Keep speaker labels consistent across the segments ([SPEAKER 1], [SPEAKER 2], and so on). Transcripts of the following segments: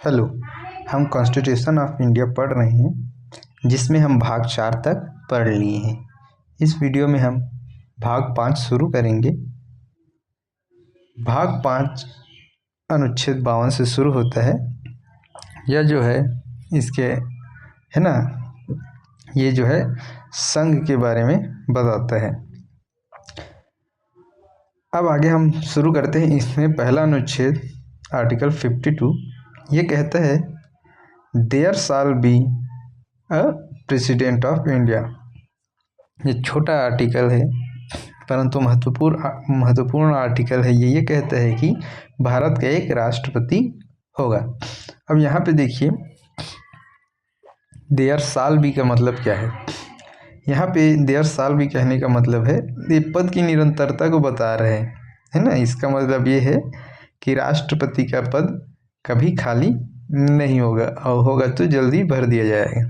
[SPEAKER 1] Hello. हम constitution of India पढ़ रहे हैं जिसमें हम भाग 4 तक पढ़ लिए हैं। इस वीडियो में हम भाग 5 शुरू करेंगे। भाग 5 अनुच्छेद 52 से शुरू होता है। यह जो है इसके है ना, ये जो है संघ के बारे में बताता है। अब आगे हम शुरू करते हैं। इसमें पहला अनुच्छेद आर्टिकल 52 ये कहता है there shall be a president of India. ये छोटा आर्टिकल है परंतु महत्वपूर्ण आर्टिकल है। ये कहता है कि भारत का एक राष्ट्रपति होगा। अब यहाँ पे देखिए देयर शाल बी का मतलब क्या है। यहाँ पे देयर शाल बी कहने का मतलब है ये पद की निरंतरता को बता रहे हैं, है ना। इसका मतलब ये है कि राष्ट्रपति का पद कभी खाली नहीं होगा और होगा तो जल्दी भर दिया जाएगा,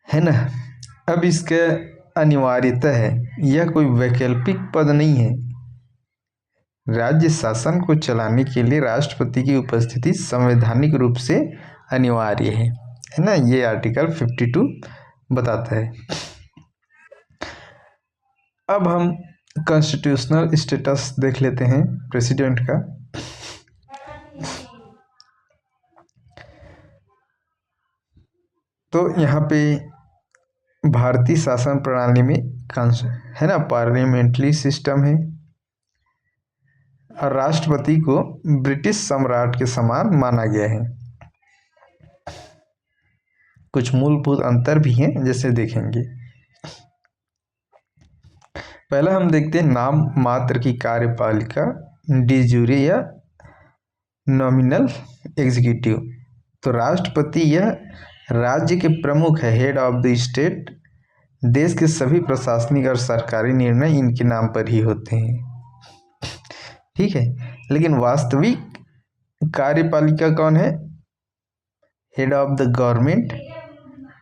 [SPEAKER 1] है ना। अब इसका अनिवार्यता है, यह कोई वैकल्पिक पद नहीं है। राज्य शासन को चलाने के लिए राष्ट्रपति की उपस्थिति संवैधानिक रूप से अनिवार्य है ना। ये आर्टिकल 52 बताता है। अब हम कॉन्स्टिट्यूशनल स्टेटस देख लेते हैं प्रेसिडेंट का। तो यहाँ पे भारतीय शासन प्रणाली में है ना पार्लियामेंट्री सिस्टम है और राष्ट्रपति को ब्रिटिश सम्राट के समान माना गया है। कुछ मूलभूत अंतर भी हैं जैसे देखेंगे। पहला हम देखते हैं नाम मात्र की कार्यपालिका डी जूरे या नॉमिनल एग्जीक्यूटिव। तो राष्ट्रपति यह राज्य के प्रमुख है, हेड ऑफ द स्टेट। देश के सभी प्रशासनिक और सरकारी निर्णय इनके नाम पर ही होते हैं, ठीक है। लेकिन वास्तविक कार्यपालिका कौन है? हेड ऑफ द गवर्नमेंट,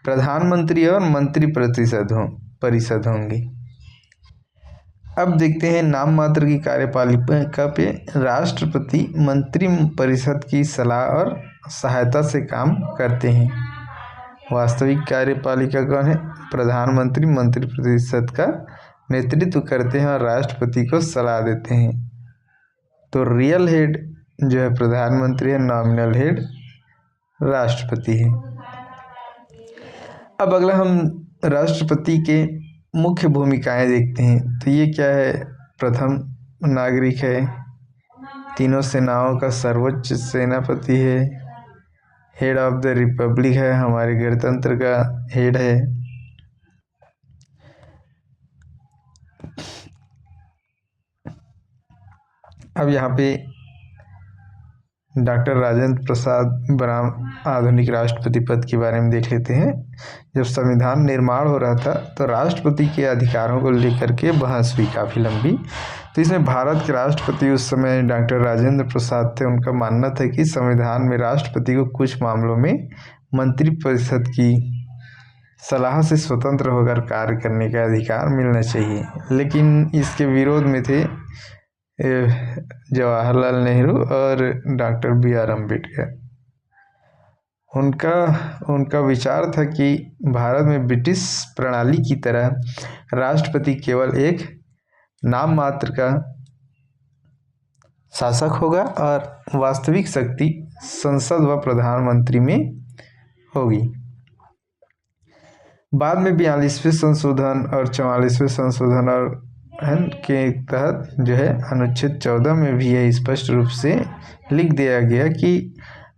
[SPEAKER 1] प्रधानमंत्री और मंत्री परिषद होंगे। अब देखते हैं नाम मात्र की कार्यपालिका पे राष्ट्रपति मंत्री परिषद की सलाह और सहायता से काम करते हैं। वास्तविक कार्यपालिका कौन है? प्रधानमंत्री मंत्री परिषद का नेतृत्व करते हैं और राष्ट्रपति को सलाह देते हैं। तो रियल हेड जो है प्रधानमंत्री है, नॉमिनल हेड राष्ट्रपति है। अब अगला हम राष्ट्रपति के मुख्य भूमिकाएं देखते हैं। तो ये क्या है? प्रथम नागरिक है, तीनों सेनाओं का सर्वोच्च सेनापति है, हेड ऑफ द रिपब्लिक है, हमारे गणतंत्र का हेड है। अब यहाँ पे डॉक्टर राजेंद्र प्रसाद बनाम आधुनिक राष्ट्रपति पद के बारे में देख लेते हैं। जब संविधान निर्माण हो रहा था तो राष्ट्रपति के अधिकारों को लेकर के बहस हुई काफ़ी लंबी। तो इसमें भारत के राष्ट्रपति उस समय डॉक्टर राजेंद्र प्रसाद थे। उनका मानना था कि संविधान में राष्ट्रपति को कुछ मामलों में मंत्रिपरिषद की सलाह से स्वतंत्र होकर कार्य करने का अधिकार मिलना चाहिए। लेकिन इसके विरोध में थे जवाहरलाल नेहरू और डॉक्टर BR अम्बेडकर। उनका विचार था कि भारत में ब्रिटिश प्रणाली की तरह राष्ट्रपति केवल एक नाम मात्र का शासक होगा और वास्तविक शक्ति संसद व प्रधानमंत्री में होगी। बाद में 42वें संशोधन और 44वें संशोधन और के तहत जो है अनुच्छेद 14 में भी यह स्पष्ट रूप से लिख दिया गया कि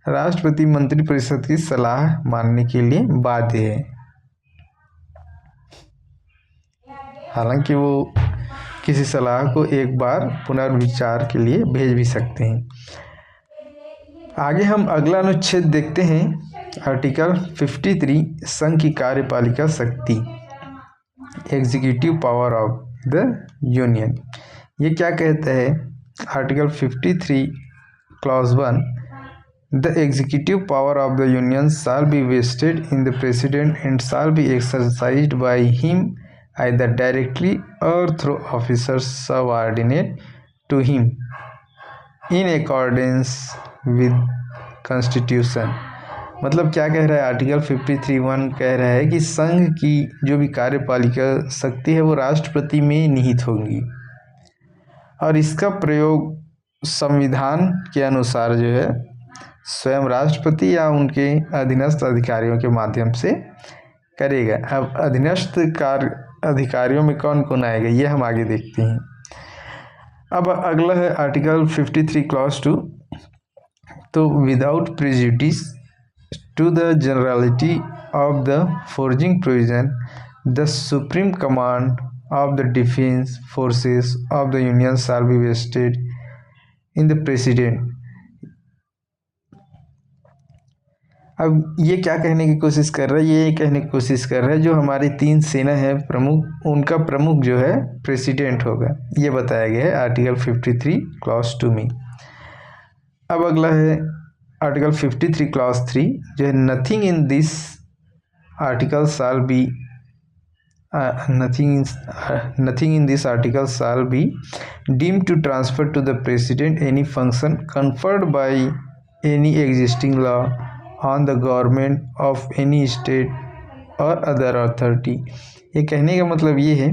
[SPEAKER 1] राष्ट्रपति मंत्रिपरिषद की सलाह मानने के लिए बाध्य है। हालांकि वो किसी सलाह को एक बार पुनर्विचार के लिए भेज भी सकते हैं। आगे हम अगला अनुच्छेद देखते हैं, आर्टिकल 53 संघ की कार्यपालिका शक्ति, executive power of the union. ये क्या कहता है? Article 53 clause 1 the executive power of the union shall be vested in the president and shall be exercised by him either directly or through officers subordinate to him in accordance with constitution. मतलब क्या कह रहा है article 53(1) कह रहा है कि संघ की जो भी कार्यपालिका शक्ति है वो राष्ट्रपति में निहित होगी और इसका प्रयोग संविधान के अनुसार जो है स्वयं राष्ट्रपति या उनके अधीनस्थ अधिकारियों के माध्यम से करेगा। अब अधीनस्थ कार्य अधिकारियों में कौन कौन आएगा ये हम आगे देखते हैं। अब अगला है आर्टिकल 53 क्लॉज 2। तो without prejudice to the generality of the foregoing provision the supreme command of the defense forces of the union shall be vested in the president। अब ये क्या कहने की कोशिश कर रहा है, ये कहने की कोशिश कर रहा है जो हमारी 3 सेना है प्रमुख, उनका प्रमुख जो है प्रेसिडेंट होगा, ये बताया गया है आर्टिकल 53 क्लॉज 2 में। अब अगला है आर्टिकल 53 क्लॉज 3 जो है nothing in this article shall be nothing in this article shall be deemed to transfer to the president any function conferred by any existing law on the government of any state or other authority। ये कहने का मतलब ये है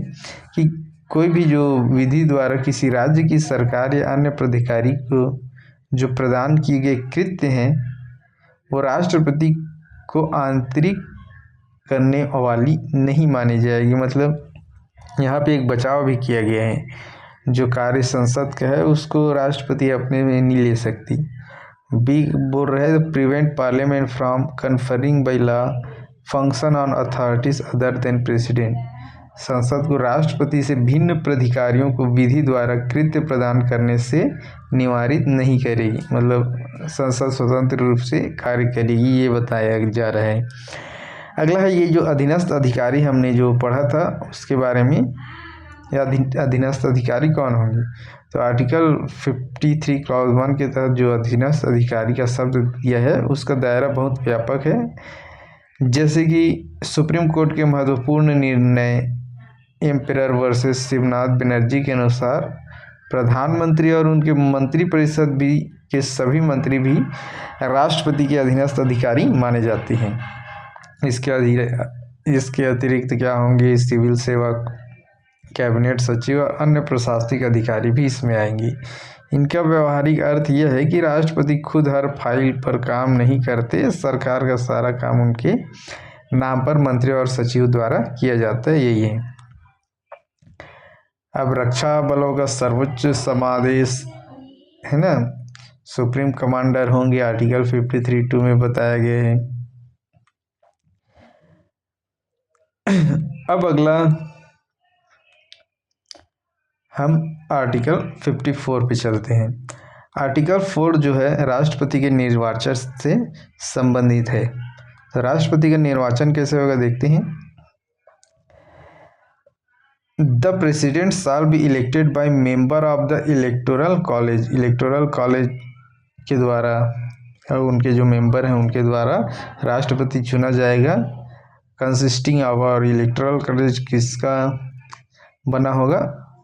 [SPEAKER 1] कि कोई भी जो विधि द्वारा किसी राज्य की सरकार या अन्य प्राधिकारी को जो प्रदान किए गए कृत्य हैं वो राष्ट्रपति को आंतरिक करने वाली नहीं मानी जाएगी। मतलब यहाँ पे एक बचाव भी किया गया है, जो कार्य संसद का है उसको राष्ट्रपति अपने में नहीं ले सकती। बी बोल रहे हैं prevent parliament from conferring by law function on authorities other than president. संसद को राष्ट्रपति से भिन्न प्राधिकारियों को विधि द्वारा कृत्य प्रदान करने से निवारित नहीं करेगी। मतलब संसद स्वतंत्र रूप से कार्य करेगी, ये बताया जा रहा है। अगला है ये जो अधीनस्थ अधिकारी हमने जो पढ़ा था उसके बारे में, या अधीनस्थ अधिकारी कौन होंगे। तो आर्टिकल 53 क्लॉज 1 के तहत जो अधीनस्थ अधिकारी का शब्द दिया है उसका दायरा बहुत व्यापक है। जैसे कि सुप्रीम कोर्ट के महत्वपूर्ण निर्णय एम्परर वर्सेस शिवनाथ बनर्जी के अनुसार प्रधानमंत्री और उनके मंत्रिपरिषद भी के सभी मंत्री भी राष्ट्रपति के अधीनस्थ अधिकारी माने जाते हैं। इसके अतिरिक्त क्या होंगे, सिविल सेवक, कैबिनेट सचिव और अन्य प्रशासनिक अधिकारी भी इसमें आएंगे। इनका व्यवहारिक अर्थ यह है कि राष्ट्रपति खुद हर फाइल पर काम नहीं करते, सरकार का सारा काम उनके नाम पर मंत्री और सचिव द्वारा किया जाता है, यही है। अब रक्षा बलों का सर्वोच्च समादेश है ना, सुप्रीम कमांडर होंगे, आर्टिकल 53(2) में बताया गया है। अब अगला हम आर्टिकल 54 पे चलते हैं। आर्टिकल 4 जो है राष्ट्रपति के निर्वाचन से संबंधित है। तो राष्ट्रपति का निर्वाचन कैसे होगा देखते हैं। The president shall be elected by member of the electoral college. Electoral college के द्वारा और उनके जो मेंबर हैं उनके द्वारा राष्ट्रपति चुना जाएगा। कंसिस्टिंग ऑफ, और इलेक्टोरल कॉलेज किसका बना होगा,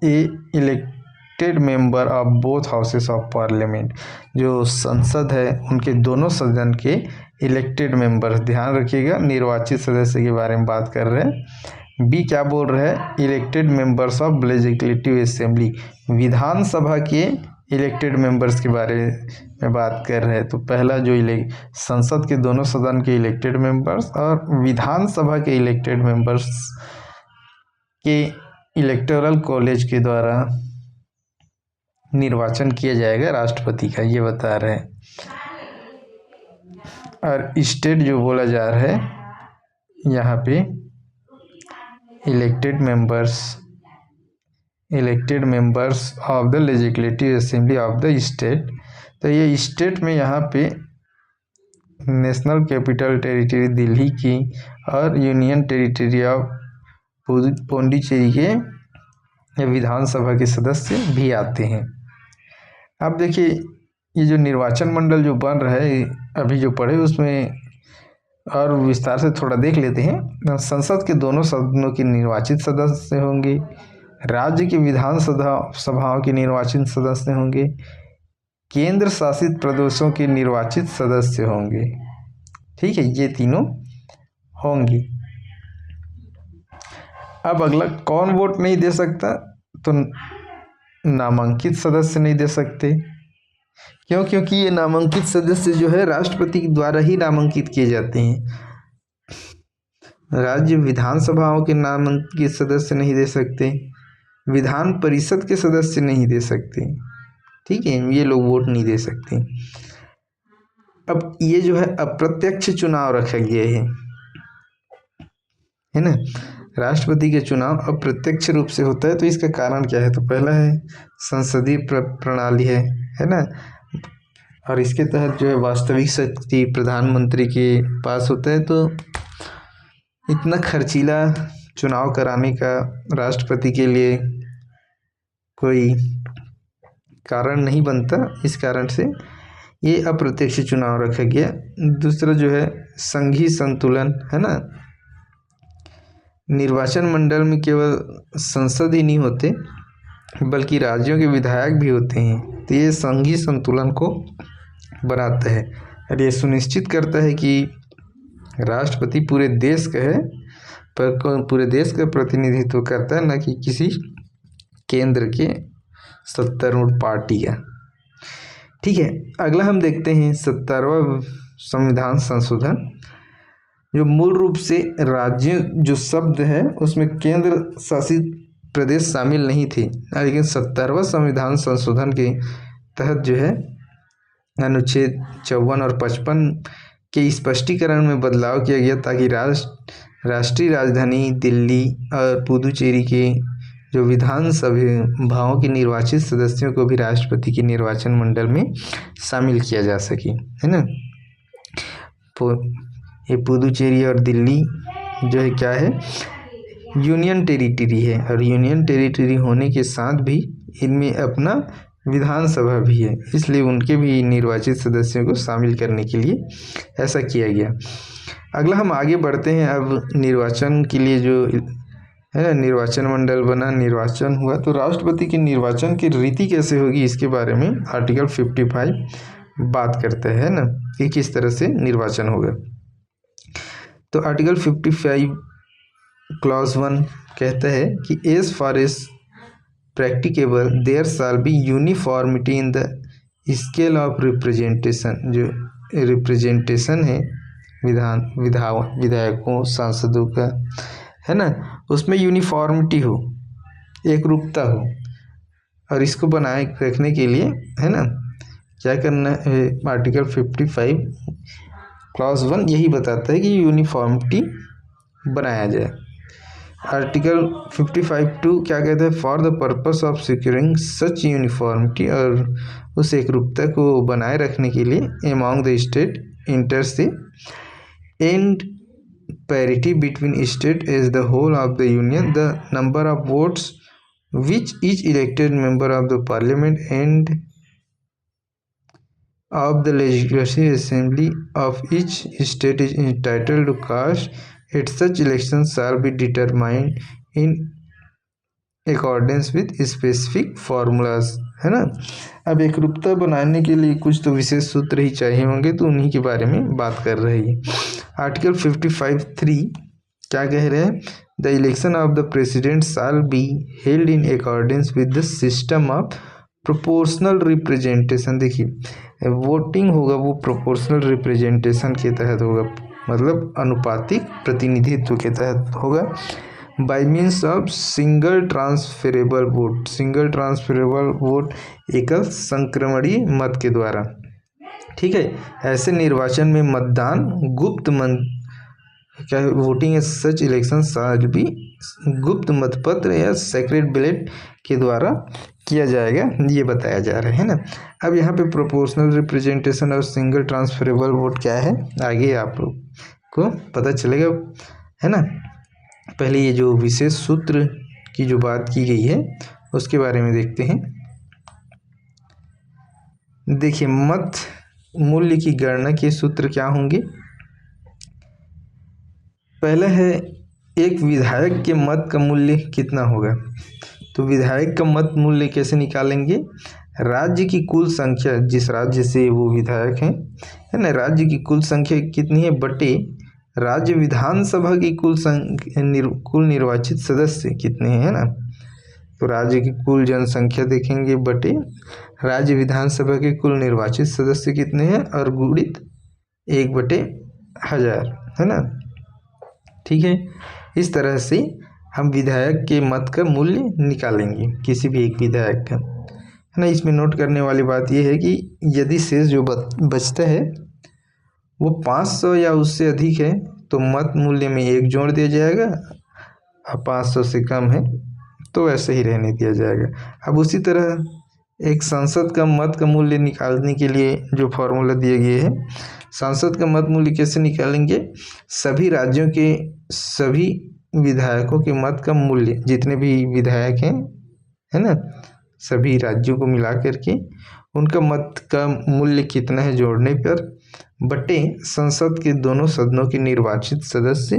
[SPEAKER 1] a elected member of both houses of parliament. जो संसद है उनके दोनों सदन के इलेक्टेड मेंबर, ध्यान रखिएगा निर्वाचित सदस्य के बारे में बात कर रहे हैं। बी क्या बोल रहे हैं, elected members of legislative assembly, विधानसभा के इलेक्टेड मेंबर्स के बारे में बात कर रहे हैं। तो पहला जो संसद के दोनों सदन के इलेक्टेड मेंबर्स और विधानसभा के इलेक्टेड मेंबर्स के इलेक्टोरल कॉलेज के द्वारा निर्वाचन किया जाएगा राष्ट्रपति का, ये बता रहे हैं। और स्टेट जो बोला जा रहा है यहाँ पे elected members of the legislative assembly of the state. तो ये स्टेट में यहाँ पे नेशनल कैपिटल टेरिटरी दिल्ली की और यूनियन टेरिटरी ऑफ पौंडीचेरी के विधानसभा के सदस्य भी आते हैं। अब देखिए ये जो निर्वाचन मंडल जो बन रहा है अभी जो पढ़े उसमें और विस्तार से थोड़ा देख लेते हैं। संसद के दोनों सदनों के निर्वाचित सदस्य होंगे, राज्य की विधानसभाओं के निर्वाचित सदस्य होंगे, केंद्र शासित प्रदेशों के निर्वाचित सदस्य होंगे। ठीक है, ये तीनों होंगे। अब अगला, कौन वोट नहीं दे सकता? तो नामांकित सदस्य नहीं दे सकते। क्यों? क्योंकि ये नामांकित सदस्य जो है राष्ट्रपति द्वारा ही नामांकित किए जाते हैं। राज्य विधानसभाओं के नामांकित सदस्य नहीं दे सकते, विधान परिषद के सदस्य नहीं दे सकते। ठीक है, ये लोग वोट नहीं दे सकते। अब ये जो है अप्रत्यक्ष चुनाव रखा गया है ना। राष्ट्रपति के चुनाव अप्रत्यक्ष रूप से होता है, तो इसका कारण क्या है? तो पहला है संसदीय प्रणाली है ना, और इसके तहत जो है वास्तविक शक्ति प्रधानमंत्री के पास होता है। तो इतना खर्चीला चुनाव कराने का राष्ट्रपति के लिए कोई कारण नहीं बनता, इस कारण से ये अप्रत्यक्ष चुनाव रखा गया। दूसरा जो है संघीय संतुलन है ना, निर्वाचन मंडल में केवल संसद ही नहीं होते बल्कि राज्यों के विधायक भी होते हैं। तो ये संघीय संतुलन को बनाता है और ये सुनिश्चित करता है कि राष्ट्रपति पूरे देश का है, पर पूरे देश का प्रतिनिधित्व करता है, न कि किसी केंद्र के सत्तारूढ़ पार्टी का। ठीक है, अगला हम देखते हैं 70वां संविधान संशोधन। जो मूल रूप से राज्य जो शब्द है उसमें केंद्र शासित प्रदेश शामिल नहीं थे, लेकिन 70वां संविधान संशोधन के तहत जो है अनुच्छेद 54 और 55 के स्पष्टीकरण में बदलाव किया गया, ताकि राष्ट्रीय राजधानी दिल्ली और पुदुचेरी के जो विधानसभाओं के निर्वाचित सदस्यों को भी राष्ट्रपति के निर्वाचन मंडल में शामिल किया जा सके, है ना। ये पुदुचेरी और दिल्ली जो है क्या है, यूनियन टेरिटरी है, और यूनियन टेरिटरी होने के साथ भी इनमें अपना विधानसभा भी है, इसलिए उनके भी निर्वाचित सदस्यों को शामिल करने के लिए ऐसा किया गया। अगला हम आगे बढ़ते हैं। अब निर्वाचन के लिए जो है ना निर्वाचन मंडल बना, निर्वाचन हुआ, तो राष्ट्रपति के निर्वाचन की रीति कैसे होगी इसके बारे में आर्टिकल 55 बात करते हैं ना, कि किस तरह से निर्वाचन होगा। तो आर्टिकल 55 क्लॉज 1 कहता है कि as far as practicable there shall be uniformity in the scale of representation. जो रिप्रेजेंटेशन है विधायकों सांसदों का, है ना, उसमें यूनिफॉर्मिटी हो, एक रूपता हो, और इसको बनाए रखने के लिए है ना क्या करना है, आर्टिकल 55 क्लॉज 1 यही बताता है कि यूनिफॉर्मिटी बनाया जाए। आर्टिकल 55(2) क्या कहता है, for the purpose of securing such uniformity, और उस एक रूपता को बनाए रखने के लिए among the state इंटर्स the end parity between state as the whole of the union, the number of votes which each elected member of the parliament and of the legislative assembly of each state is entitled to cast at such elections shall be determined in accordance with specific formulas, है ना। अब एक रूपता बनाने के लिए कुछ तो विशेष सूत्र ही चाहिए होंगे, तो उन्हीं के बारे में बात कर रहे हैं। आर्टिकल 55(3) क्या कह रहे हैं, the election of the president shall be held in accordance with the system of proportional representation. देखिए वोटिंग होगा वो प्रोपोर्शनल रिप्रेजेंटेशन के तहत होगा, मतलब अनुपातिक प्रतिनिधित्व के तहत होगा। By means of single transferable vote, single transferable vote एकल संक्रमणीय मत के द्वारा। ठीक है, ऐसे निर्वाचन में मतदान गुप्त क्या voting as such election shall be गुप्त मतपत्र या सेक्रेट बैलेट के द्वारा किया जाएगा, ये बताया जा रहा है ना। अब यहाँ पे प्रोपोर्शनल रिप्रेजेंटेशन और सिंगल ट्रांसफरेबल वोट क्या है आगे आप लोग को पता चलेगा, है ना। पहले ये जो विशेष सूत्र की जो बात की गई है उसके बारे में देखते हैं। देखिए मत मूल्य की गणना के सूत्र क्या होंगे। पहला है एक विधायक के मत का मूल्य कितना होगा। तो विधायक का मत मूल्य कैसे निकालेंगे, राज्य की कुल संख्या, जिस राज्य से वो विधायक हैं, है ना, राज्य की कुल संख्या कितनी है बटे राज्य विधानसभा की कुल निर्वाचित सदस्य कितने हैं, है ना। तो राज्य की कुल जनसंख्या देखेंगे बटे राज्य विधानसभा के कुल निर्वाचित सदस्य कितने हैं और गुणित 1/1000, है ना। ठीक है, इस तरह से हम विधायक के मत का मूल्य निकालेंगे, किसी भी एक विधायक का, है ना। इसमें नोट करने वाली बात यह है कि यदि शेष जो बचता है वो 500 या उससे अधिक है तो मत मूल्य में 1 जोड़ दिया जाएगा, और 500 से कम है तो ऐसे ही रहने दिया जाएगा। अब उसी तरह एक सांसद का मत का मूल्य निकालने के लिए जो फॉर्मूला दिए गए हैं, सांसद का मत मूल्य कैसे निकालेंगे, सभी राज्यों के सभी विधायकों के मत का मूल्य, जितने भी विधायक हैं, है ना, सभी राज्यों को मिला करके उनका मत का मूल्य कितना है जोड़ने पर बटे संसद के दोनों सदनों के निर्वाचित सदस्य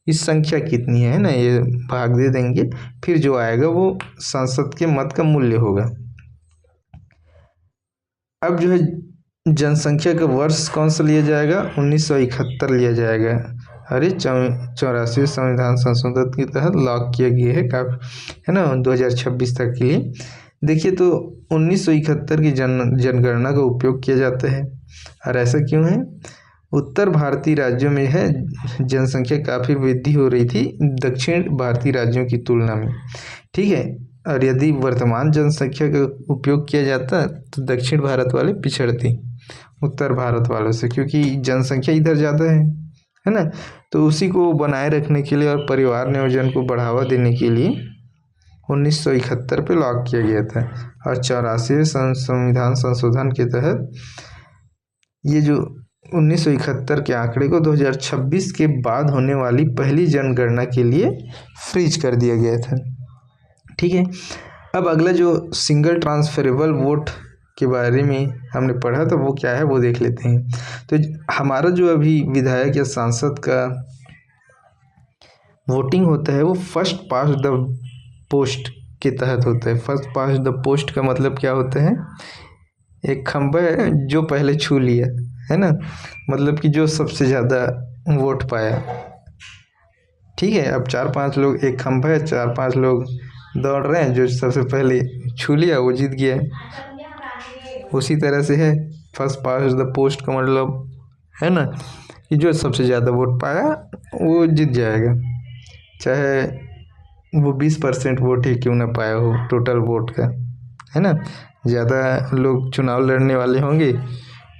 [SPEAKER 1] की संख्या कितनी है ना, ये भाग दे देंगे, फिर जो आएगा वो संसद के मत का मूल्य होगा। अब जो है जनसंख्या का वर्ष कौन सा लिया जाएगा, 1971 लिया जाएगा। अरे 84वें संविधान संशोधन के तहत लॉक किया गया है, काफी, है ना, 2026 तक के लिए। देखिए तो 1971 की जनगणना का उपयोग किया जाता है, और ऐसा क्यों है, उत्तर भारतीय राज्यों में है जनसंख्या काफ़ी वृद्धि हो रही थी दक्षिण भारतीय राज्यों की तुलना में, ठीक है। और यदि वर्तमान जनसंख्या का उपयोग किया जाता तो दक्षिण भारत वाले पिछड़ते उत्तर भारत वालों से, क्योंकि जनसंख्या इधर ज़्यादा है ना। तो उसी को बनाए रखने के लिए और परिवार नियोजन को बढ़ावा देने के लिए 1971 पे लॉक किया गया था। और 84वें संविधान संशोधन के तहत ये जो 1971 के आंकड़े को 2026 के बाद होने वाली पहली जनगणना के लिए फ्रीज कर दिया गया था, ठीक है। अब अगला जो सिंगल ट्रांसफरेबल वोट के बारे में हमने पढ़ा था वो क्या है वो देख लेते हैं। तो हमारा जो अभी विधायक या सांसद का वोटिंग होता है वो फर्स्ट पास्ट द पोस्ट के तहत होता है। फर्स्ट पास्ट द पोस्ट का मतलब क्या होता है, एक खंबा है जो पहले छू लिया, है ना, मतलब कि जो सबसे ज़्यादा वोट पाया, ठीक है। अब 4-5 लोग, एक खंबा है, 4-5 लोग दौड़ रहे हैं, जो सबसे पहले छू लिया वो जीत गया। उसी तरह से है फर्स्ट पास्ट द पोस्ट का मतलब, है ना, कि जो सबसे ज़्यादा वोट पाया वो जीत जाएगा, चाहे वो 20% वोट ही क्यों ना पाया हो टोटल वोट का, है ना। ज़्यादा लोग चुनाव लड़ने वाले होंगे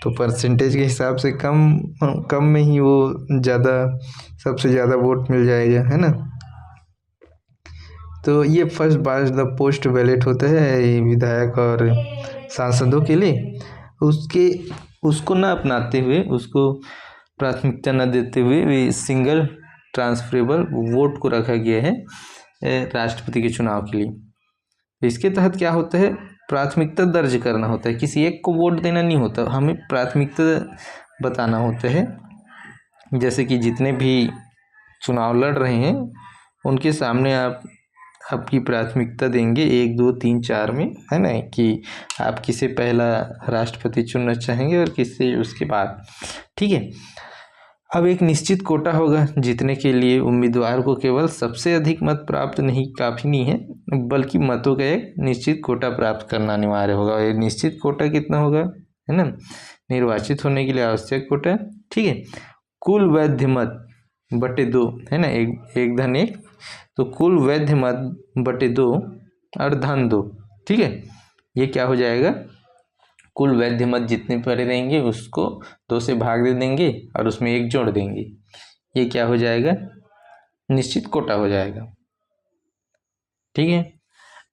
[SPEAKER 1] तो परसेंटेज के हिसाब से कम में ही वो ज़्यादा, सबसे ज़्यादा वोट मिल जाएगा, है ना। तो ये first past the post ballot होता है विधायक और सांसदों के लिए। उसको ना अपनाते हुए, उसको प्राथमिकता न देते हुए वे सिंगल ट्रांसफरेबल वोट को रखा गया है राष्ट्रपति के चुनाव के लिए। तो इसके तहत क्या होता है, प्राथमिकता दर्ज करना होता है, किसी एक को वोट देना नहीं होता, हमें प्राथमिकता बताना होता है। जैसे कि जितने भी चुनाव लड़ रहे हैं उनके सामने आप आपकी प्राथमिकता देंगे 1, 2, 3, 4 में, है ना, कि आप किसे पहला राष्ट्रपति चुनना चाहेंगे और किसे उसके बाद, ठीक है। अब एक निश्चित कोटा होगा जीतने के लिए उम्मीदवार को केवल सबसे अधिक मत प्राप्त नहीं काफ़ी नहीं है, बल्कि मतों का एक निश्चित कोटा प्राप्त करना अनिवार्य होगा। और ये निश्चित कोटा कितना होगा, है ना, निर्वाचित होने के लिए आवश्यक कोटा, ठीक है। कुल वैध मत बटे 2, है ना, एक धन 1, तो कुल वैध मत बटे 2 और धन 2, ठीक है। ये क्या हो जाएगा, कुल वैध मत जितने पड़े रहेंगे उसको 2 से भाग दे देंगे और उसमें 1 जोड़ देंगे, ये क्या हो जाएगा, निश्चित कोटा हो जाएगा, ठीक है।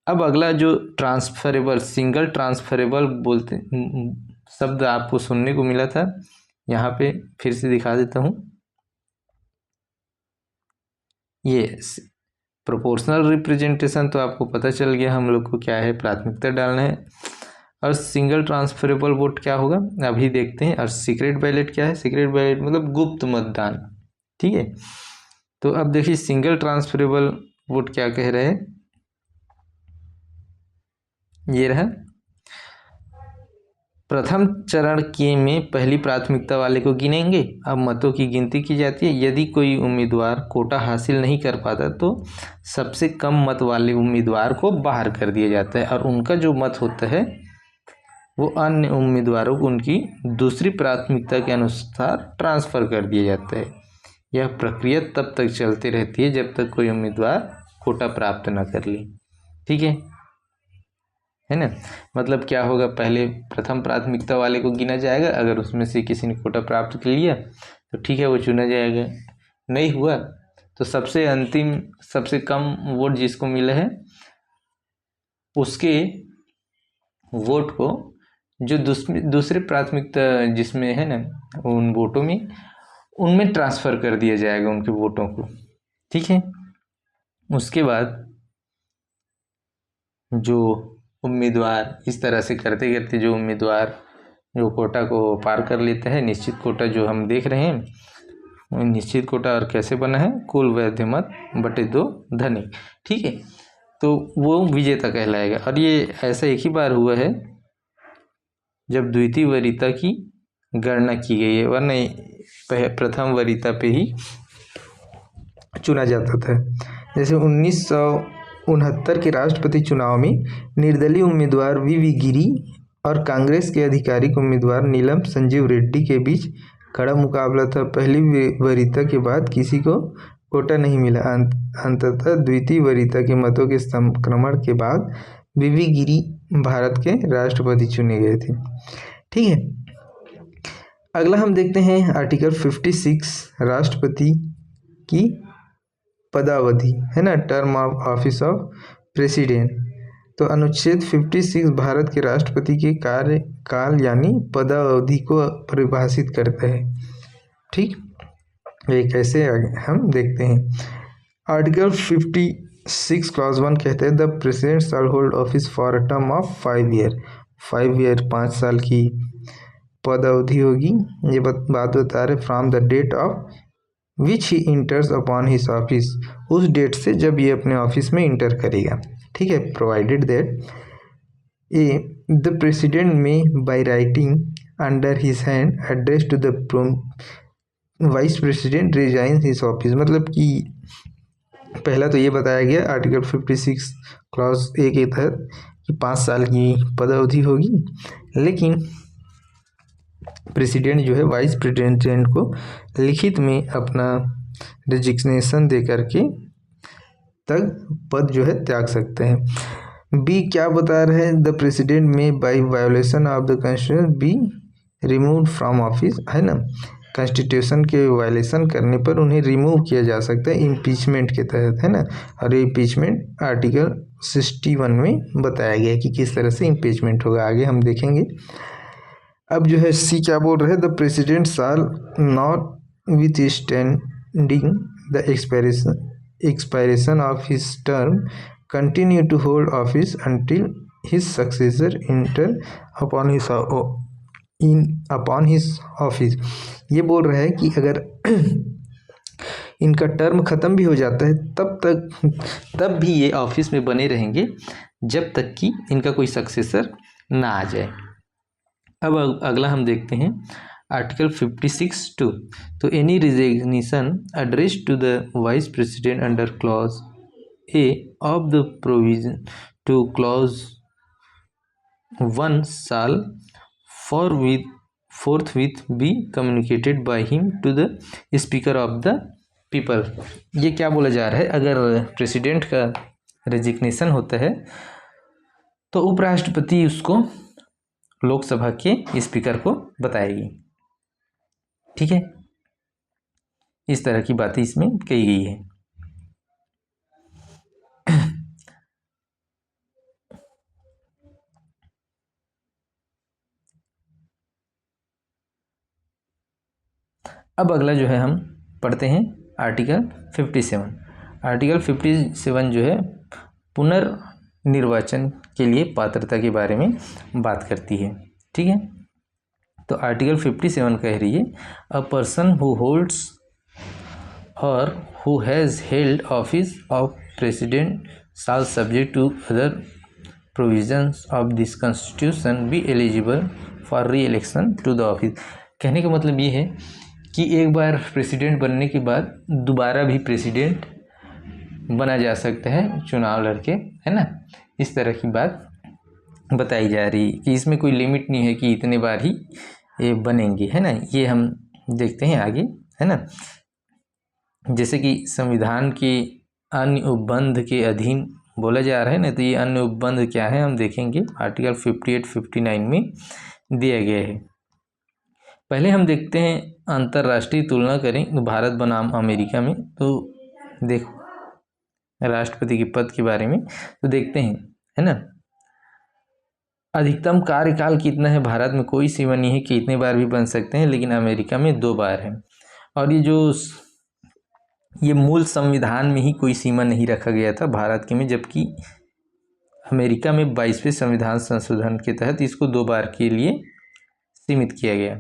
[SPEAKER 1] अब अगला जो ट्रांसफरेबल, सिंगल ट्रांसफरेबल बोलते शब्द आपको सुनने को मिला था, यहाँ पे फिर से दिखा देता हूँ। ये प्रोपोर्शनल रिप्रेजेंटेशन तो आपको पता चल गया हम लोग को क्या है, प्राथमिकता डालना है। और सिंगल ट्रांसफरेबल वोट क्या होगा अभी देखते हैं। और सीक्रेट बैलेट क्या है, सीक्रेट बैलेट मतलब गुप्त मतदान, ठीक है। तो अब देखिए सिंगल ट्रांसफरेबल वोट क्या कह रहे हैं, ये रहा प्रथम चरण के में पहली प्राथमिकता वाले को गिनेंगे। अब मतों की गिनती की जाती है। यदि कोई उम्मीदवार कोटा हासिल नहीं कर पाता तो सबसे कम मत वाले उम्मीदवार को बाहर कर दिया जाता है और उनका जो मत होता है वो अन्य उम्मीदवारों को उनकी दूसरी प्राथमिकता के अनुसार ट्रांसफ़र कर दिया जाता है। यह प्रक्रिया तब तक चलती रहती है जब तक कोई उम्मीदवार कोटा प्राप्त न कर ले। ठीक है ना। मतलब क्या होगा, पहले प्रथम प्राथमिकता वाले को गिना जाएगा, अगर उसमें से किसी ने कोटा प्राप्त कर लिया तो ठीक है वो चुना जाएगा, नहीं हुआ तो सबसे अंतिम सबसे कम वोट जिसको मिला है उसके वोट को जो दूसरे प्राथमिकता जिसमें है ना उन वोटों में उनमें ट्रांसफ़र कर दिया जाएगा उनके वोटों को। ठीक है। उसके बाद जो उम्मीदवार इस तरह से करते करते जो उम्मीदवार जो कोटा को पार कर लेता है, निश्चित कोटा जो हम देख रहे हैं, निश्चित कोटा और कैसे बना है, कुल वैध मत बटे 2 धनिक। ठीक है, तो वो विजेता कहलाएगा। और ये ऐसा एक ही बार हुआ है जब द्वितीय वरीयता की गणना की गई है, वरना प्रथम वरीयता पे ही चुना जाता था। जैसे 1969 के राष्ट्रपति चुनाव में निर्दलीय उम्मीदवार वी गिरी और कांग्रेस के आधिकारिक उम्मीदवार नीलम संजीव रेड्डी के बीच कड़ा मुकाबला था। पहली वरीयता के बाद किसी को कोटा नहीं मिला। अंततः द्वितीय वरीयता के मतों के संक्रमण के बाद वी गिरी भारत के राष्ट्रपति चुने गए थे। ठीक है, अगला हम देखते हैं आर्टिकल 56 राष्ट्रपति की पदावधि, है ना, term of office of president. तो अनुच्छेद 56 भारत के राष्ट्रपति के कार्यकाल यानी पदावधि को परिभाषित करता है। ठीक, ये कैसे हम देखते हैं। आर्टिकल 56 क्लॉज 1 कहते हैं the president shall hold office for a term of 5 year. 5 year 5 साल की पद अवधि होगी। ये बात बता रहे from the date of which he enters upon his office, उस डेट से जब ये अपने ऑफिस में इंटर करेगा। ठीक है, provided that the president may by writing under his hand address to the vice president resign his office. मतलब कि पहला तो ये बताया गया आर्टिकल 56 क्लॉज ए के तहत कि 5 साल की पदावधि होगी, लेकिन प्रेसिडेंट जो है वाइस प्रेसिडेंट को लिखित में अपना रेजिग्नेशन दे करके तक पद जो है त्याग सकते हैं। बी क्या बता रहे हैं, the president may by violation of the constitution be removed from office, है ना, कॉन्स्टिट्यूशन के वायलेशन करने पर उन्हें रिमूव किया जा सकता है इम्पीचमेंट के तहत, है ना। और ये इम्पीचमेंट आर्टिकल 61 में बताया गया है कि किस तरह से इम्पीचमेंट होगा, आगे हम देखेंगे। अब जो है सी क्या बोल रहे हैं, the president shall not with standing the expiration of his term continue to hold office until his successor enter upon his office। ये बोल रहा है कि अगर इनका टर्म ख़त्म भी हो जाता है तब भी ये ऑफिस में बने रहेंगे जब तक कि इनका कोई सक्सेसर ना आ जाए। अब अगला हम देखते हैं आर्टिकल 56(2). तो any resignation address to the vice president under clause A of the provision to clause 1 shall forthwith be communicated by him to the speaker of the people. ये क्या बोला जा रहा है, अगर प्रेसिडेंट का रेजिग्नेशन होता है तो उपराष्ट्रपति उसको लोकसभा के स्पीकर को बताएगी। ठीक है, इस तरह की बातें इसमें कही गई है। अब अगला जो है हम पढ़ते हैं आर्टिकल 57। आर्टिकल 57 जो है पुनर्निर्वाचन के लिए पात्रता के बारे में बात करती है। ठीक है, तो आर्टिकल 57 कह रही है अ पर्सन हु होल्ड्स और who has held office of president shall subject to other provisions of this constitution be eligible for re election to the office. कहने का मतलब ये है कि एक बार प्रेसिडेंट बनने के बाद दोबारा भी प्रेसिडेंट बना जा सकता है चुनाव लड़के, है ना। इस तरह की बात बताई जा रही कि इसमें कोई लिमिट नहीं है कि इतने बार ही ये बनेंगे, है ना। ये हम देखते हैं आगे, है ना। जैसे कि संविधान के अन्य उपबंध के अधीन बोला जा रहा है ना, तो ये अन्य उपबंध क्या है हम देखेंगे। आर्टिकल 58-59 में दिया गया है। पहले हम देखते हैं अंतर्राष्ट्रीय तुलना करें तो भारत बनाम अमेरिका में, तो देखो राष्ट्रपति के पद के बारे में तो देखते हैं, है ना। अधिकतम कार्यकाल कितना है भारत में कोई सीमा नहीं है कि इतने बार भी बन सकते हैं, लेकिन अमेरिका में 2 बार है। और ये मूल संविधान में ही कोई सीमा नहीं रखा गया था भारत के में, जबकि अमेरिका में 22वें संविधान संशोधन के तहत इसको 2 बार के लिए सीमित किया गया।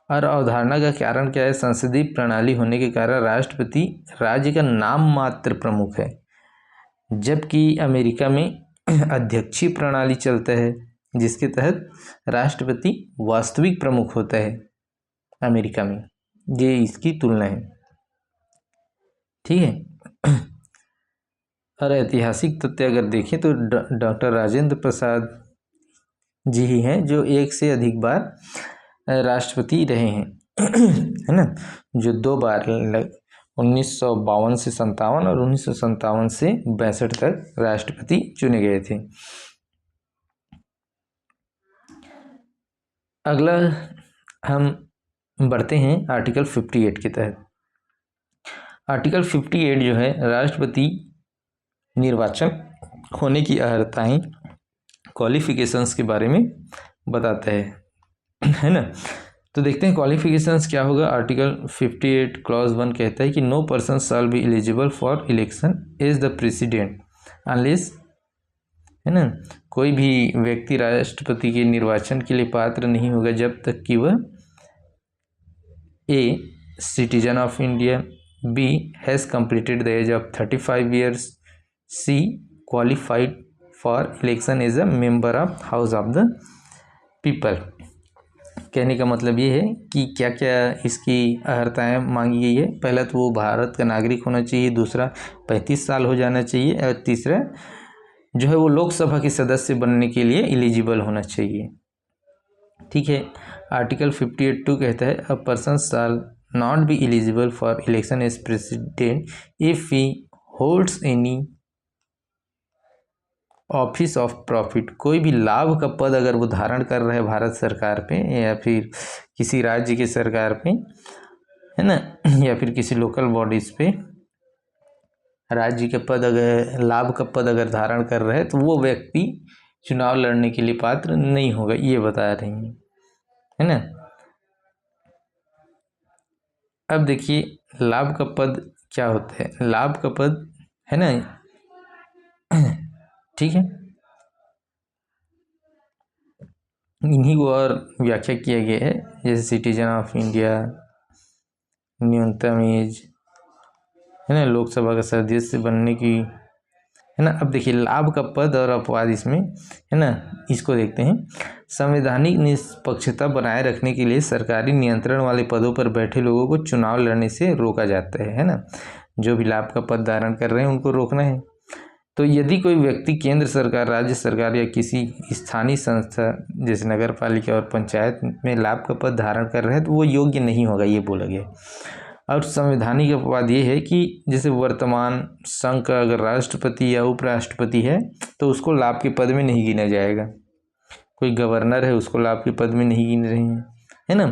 [SPEAKER 1] और अवधारणा का कारण क्या है, संसदीय प्रणाली होने के कारण राष्ट्रपति राज्य का नाम मात्र प्रमुख है, जबकि अमेरिका में अध्यक्षीय प्रणाली चलता है जिसके तहत राष्ट्रपति वास्तविक प्रमुख होता है अमेरिका में। ये इसकी तुलना है, ठीक है। और ऐतिहासिक तथ्य अगर देखें तो डॉक्टर राजेंद्र प्रसाद जी ही हैं जो 1 से अधिक बार राष्ट्रपति रहे हैं, है ना। जो 2 बार 1952 से 57 और 1957 से 62 तक राष्ट्रपति चुने गए थे। अगला हम बढ़ते हैं आर्टिकल 58 के तहत। आर्टिकल 58 जो है राष्ट्रपति निर्वाचन होने की अर्हताएं, क्वालिफिकेशंस के बारे में बताता है ना। तो देखते हैं क्वालिफिकेशंस क्या होगा। आर्टिकल 58 क्लॉज 1 कहता है कि no person shall be eligible for election as the president unless, है ना, कोई भी व्यक्ति राष्ट्रपति के निर्वाचन के लिए पात्र नहीं होगा जब तक कि वह a citizen of India, B has completed the age of 35 years, C qualified for election as a member of house of the people. कहने का मतलब ये है कि क्या क्या इसकी अर्हताएँ मांगी गई है। पहला तो वो भारत का नागरिक होना चाहिए, दूसरा 35 साल हो जाना चाहिए, और तीसरा जो है वो लोकसभा के सदस्य बनने के लिए एलिजिबल होना चाहिए, ठीक है। आर्टिकल 58(2) कहता है a person shall not be eligible for election as president if he holds any office of profit. कोई भी लाभ का पद अगर वो धारण कर रहा है भारत सरकार पे या फिर किसी राज्य की सरकार पे, है ना, या फिर किसी लोकल बॉडीज पे राज्य के पद अगर लाभ का पद अगर धारण कर रहा है तो वो व्यक्ति चुनाव लड़ने के लिए पात्र नहीं होगा, ये बता रही हैं, है ना। अब देखिए लाभ का पद क्या होता है। लाभ का पद, है ना, ठीक है, इन्हीं को और व्याख्या किया गया है, जैसे सिटीजन ऑफ इंडिया, न्यूनतम एज, है ना, लोकसभा का सदस्य बनने की, है ना। अब देखिए लाभ का पद और अपवाद इसमें, है ना, इसको देखते हैं। संवैधानिक निष्पक्षता बनाए रखने के लिए सरकारी नियंत्रण वाले पदों पर बैठे लोगों को चुनाव लड़ने से रोका जाता है ना। जो भी लाभ का पद धारण कर रहे हैं उनको रोकना है। तो यदि कोई व्यक्ति केंद्र सरकार, राज्य सरकार या किसी स्थानीय संस्था जैसे नगर पालिका और पंचायत में लाभ का पद धारण कर रहे हैं तो वो योग्य नहीं होगा, ये बोला गया। और संवैधानिक अपवाद ये है कि जैसे वर्तमान संघ का अगर राष्ट्रपति या उपराष्ट्रपति है तो उसको लाभ के पद में नहीं गिना जाएगा। कोई गवर्नर है उसको लाभ के पद में नहीं गिन रहे हैं, है ना।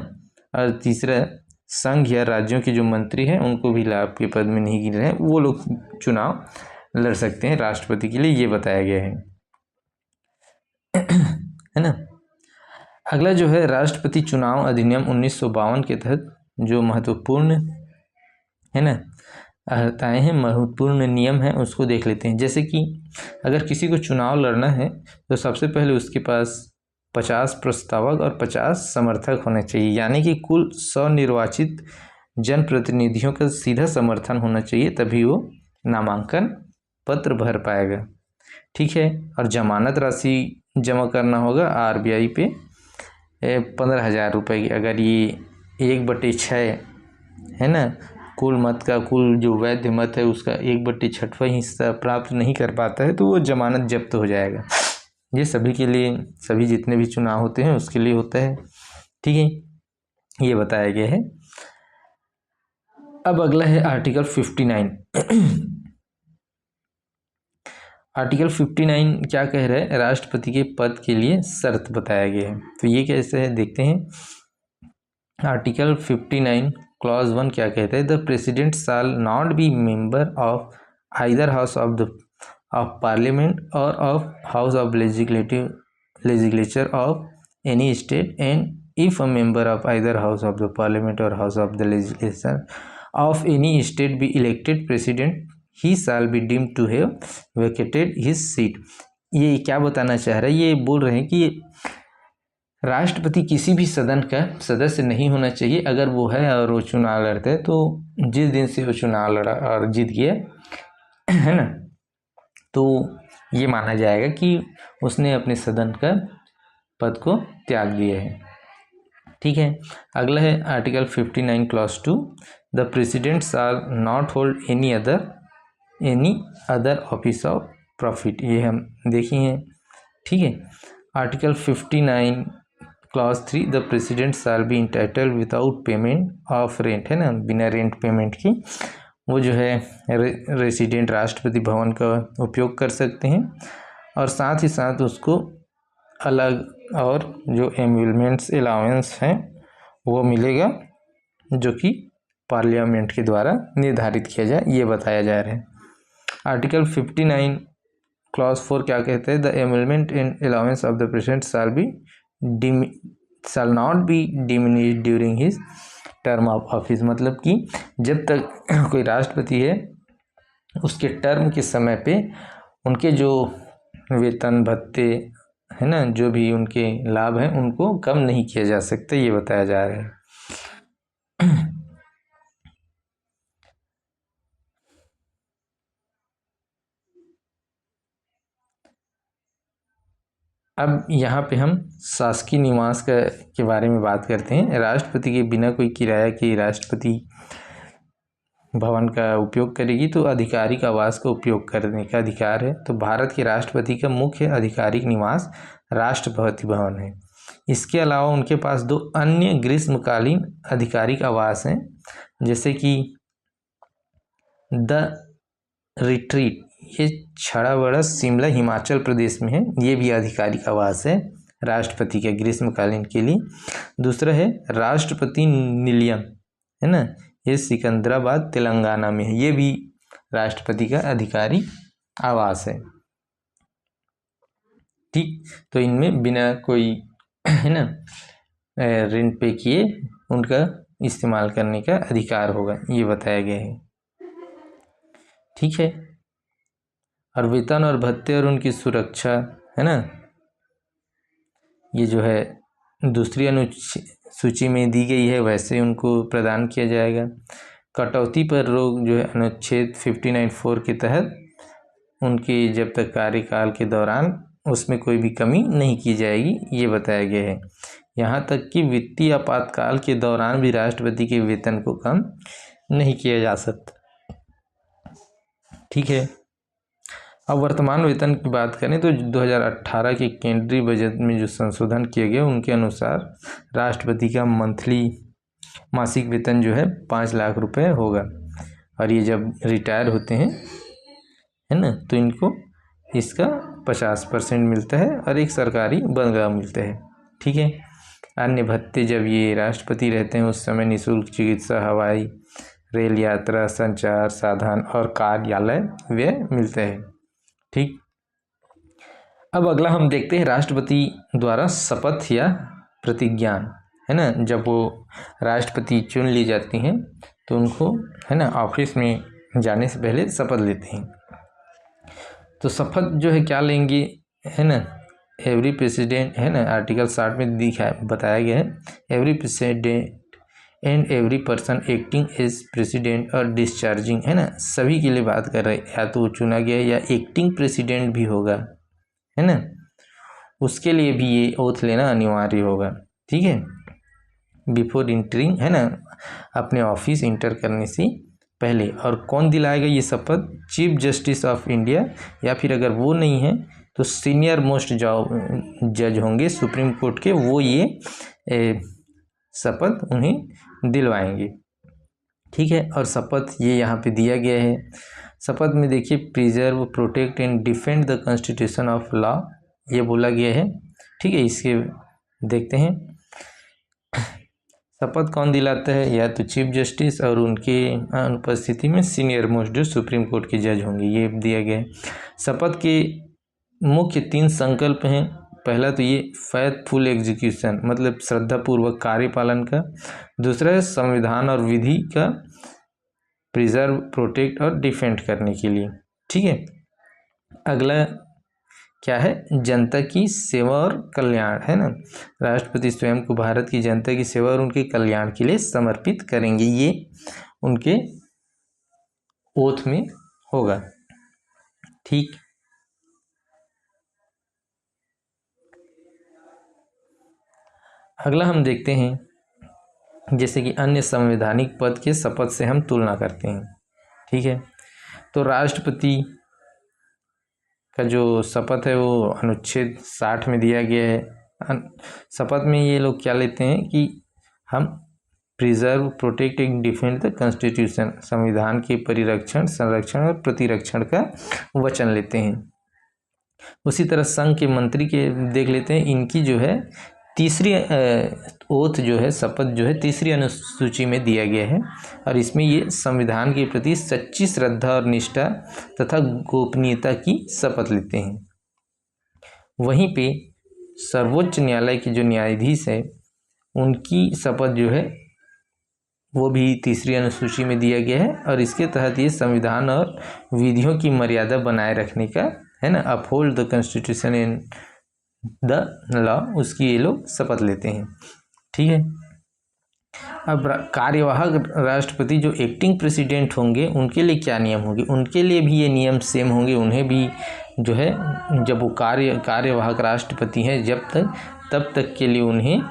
[SPEAKER 1] और तीसरा संघ या राज्यों के जो मंत्री हैं उनको भी लाभ के पद में नहीं गिन रहे हैं, वो लोग चुनाव लड़ सकते हैं राष्ट्रपति के लिए, ये बताया गया है ना। अगला जो है राष्ट्रपति चुनाव अधिनियम 1952 के तहत जो महत्वपूर्ण, है ना, अर्हताएँ हैं, महत्वपूर्ण नियम हैं, उसको देख लेते हैं। जैसे कि अगर किसी को चुनाव लड़ना है तो सबसे पहले उसके पास 50 प्रस्तावक और 50 समर्थक होने चाहिए, यानी कि कुल 100 निर्वाचित जनप्रतिनिधियों का सीधा समर्थन होना चाहिए, तभी वो नामांकन पत्र भर पाएगा, ठीक है। और जमानत राशि जमा करना होगा RBI पे 15,000 रुपये की। अगर ये 1/6 है ना, कुल मत का, कुल जो वैध मत है उसका 1/6वां हिस्सा प्राप्त नहीं कर पाता है तो वो जमानत जब्त हो जाएगा। ये सभी के लिए, सभी जितने भी चुनाव होते हैं उसके लिए होता है। ठीक है, ये बताया गया है। अब अगला है आर्टिकल 59। आर्टिकल 59 क्या कह रहा है? राष्ट्रपति के पद के लिए शर्त बताया गया है। तो ये कैसे है देखते हैं। आर्टिकल 59 क्लॉज 1 क्या कहता है? The president shall not be member of either house of parliament or of house of legislature of any state, and if a member of either house of the parliament or house of the legislature of any state be elected president, he shall be deemed to have vacated his seat. ये क्या बताना चाह रहा है? ये बोल रहे हैं कि राष्ट्रपति किसी भी सदन का सदस्य नहीं होना चाहिए। अगर वो है और वो चुनाव लड़ते हैं तो जिस दिन से वो चुनाव लड़ा और जीत गया है ना, तो ये माना जाएगा कि उसने अपने सदन का पद को त्याग दिया है। ठीक है, अगला है article 59 clause 2। The president shall not hold any other office of profit. ये हम देखे हैं। ठीक है, article 59 clause 3। The president shall be entitled without payment of rent, है ना, बिना रेंट पेमेंट की वो जो है रेसिडेंट राष्ट्रपति भवन का उपयोग कर सकते हैं, और साथ ही साथ उसको अलग और जो एम्यूलमेंट्स अलाउंस हैं वो मिलेगा, जो कि पार्लियामेंट के द्वारा निर्धारित किया जाए, ये बताया जा रहा है। आर्टिकल 59 क्लॉज 4 क्या कहते हैं? The emolument and allowance of the president shall not be diminished during his term of office. मतलब कि जब तक कोई राष्ट्रपति है उसके टर्म के समय पे उनके जो वेतन भत्ते है ना, जो भी उनके लाभ हैं उनको कम नहीं किया जा सकता, ये बताया जा रहा है। अब यहाँ पे हम शासकीय निवास के बारे में बात करते हैं। राष्ट्रपति के बिना कोई किराया की राष्ट्रपति भवन का उपयोग करेगी तो आधिकारिक आवास का उपयोग करने का अधिकार है। तो भारत के राष्ट्रपति का मुख्य आधिकारिक निवास राष्ट्रपति भवन है। इसके अलावा उनके पास 2 अन्य ग्रीष्मकालीन आधिकारिक आवास हैं, जैसे कि द रिट्रीट, ये छड़ावड़ा शिमला हिमाचल प्रदेश में है, ये भी आधिकारिक आवास है राष्ट्रपति के ग्रीष्मकालीन के लिए। दूसरा है राष्ट्रपति निलयम, है ना, ये सिकंदराबाद तेलंगाना में है, ये भी राष्ट्रपति का आधिकारिक आवास है। ठीक, तो इनमें बिना कोई है ना रेंट पे किए उनका इस्तेमाल करने का अधिकार होगा, ये बताया गया है। ठीक है, और वेतन और भत्ते और उनकी सुरक्षा, है ना, ये जो है दूसरी अनुसूची में दी गई है, वैसे उनको प्रदान किया जाएगा। कटौती पर रोक जो है अनुच्छेद 59(4) के तहत उनकी जब तक कार्यकाल के दौरान उसमें कोई भी कमी नहीं की जाएगी, ये बताया गया है। यहाँ तक कि वित्तीय आपातकाल के दौरान भी राष्ट्रपति के वेतन को कम नहीं किया जा सकता। ठीक है, अब वर्तमान वेतन की बात करें तो 2018 के केंद्रीय बजट में जो संशोधन किए गए उनके अनुसार राष्ट्रपति का मासिक वेतन जो है 5 लाख रुपए होगा, और ये जब रिटायर होते हैं, है ना, तो इनको इसका 50% मिलता है और एक सरकारी बंगला मिलता है। ठीक है, अन्य भत्ते जब ये राष्ट्रपति रहते हैं उस समय निःशुल्क चिकित्सा, हवाई रेल यात्रा, संचार साधन और कार्यालय व्यय मिलते हैं। ठीक, अब अगला हम देखते हैं राष्ट्रपति द्वारा शपथ या प्रतिज्ञान, है ना, जब वो राष्ट्रपति चुन ली जाती हैं तो उनको, है ना, ऑफिस में जाने से पहले शपथ लेते हैं। तो शपथ जो है क्या लेंगे, है ना, एवरी प्रेसिडेंट, है ना, आर्टिकल 60 में बताया गया है, every president and every person acting as president और डिस्चार्जिंग, है ना, सभी के लिए बात कर रहे हैं, या तो चुना गया या एक्टिंग प्रेसिडेंट भी होगा, है ना, उसके लिए भी ये ओथ लेना अनिवार्य होगा। ठीक है, बिफोर इंटरिंग, है ना, अपने ऑफिस इंटर करने से पहले। और कौन दिलाएगा ये शपथ? चीफ जस्टिस ऑफ इंडिया, या फिर अगर वो नहीं है तो सीनियर मोस्ट जज होंगे सुप्रीम कोर्ट के, वो ये शपथ उन्हें दिलवाएंगे। ठीक है, और शपथ ये यहाँ पे दिया गया है। शपथ में देखिए, preserve, protect and defend the constitution of law, ये बोला गया है। ठीक है, इसके देखते हैं शपथ कौन दिलाता है, या तो चीफ जस्टिस और उनके अनुपस्थिति में सीनियर मोस्ट जो सुप्रीम कोर्ट के जज होंगे, ये दिया गया है। शपथ के मुख्य 3 संकल्प हैं। पहला तो ये फैथफुल एग्जीक्यूशन, मतलब श्रद्धापूर्वक कार्यपालन का। दूसरा है संविधान और विधि का प्रिजर्व, प्रोटेक्ट और डिफेंड करने के लिए। ठीक है, अगला क्या है? जनता की सेवा और कल्याण, है ना। राष्ट्रपति स्वयं को भारत की जनता की सेवा और उनके कल्याण के लिए समर्पित करेंगे, ये उनके ओथ में होगा। ठीक, अगला हम देखते हैं जैसे कि अन्य संवैधानिक पद के शपथ से हम तुलना करते हैं। ठीक है, तो राष्ट्रपति का जो शपथ है वो अनुच्छेद 60 में दिया गया है। शपथ में ये लोग क्या लेते हैं कि हम preserve, protect and defend the constitution, संविधान के परिरक्षण, संरक्षण और प्रतिरक्षण का वचन लेते हैं। उसी तरह संघ के मंत्री के देख लेते हैं, इनकी जो है तीसरी ओथ जो है, शपथ जो है, तीसरी अनुसूची में दिया गया है। और इसमें ये संविधान के प्रति सच्ची श्रद्धा और निष्ठा तथा गोपनीयता की शपथ लेते हैं। वहीं पे सर्वोच्च न्यायालय के जो न्यायाधीश है, उनकी शपथ जो है वो भी तीसरी अनुसूची में दिया गया है। और इसके तहत ये संविधान और विधियों की मर्यादा बनाए रखने का, है ना, uphold the constitution and the law, उसकी ये लोग शपथ लेते हैं। ठीक है, अब कार्यवाहक राष्ट्रपति जो एक्टिंग प्रेसिडेंट होंगे, उनके लिए क्या नियम होंगे? उनके लिए भी ये नियम सेम होंगे। उन्हें भी जो है, जब वो कार्यवाहक राष्ट्रपति हैं तब तक के लिए उन्हें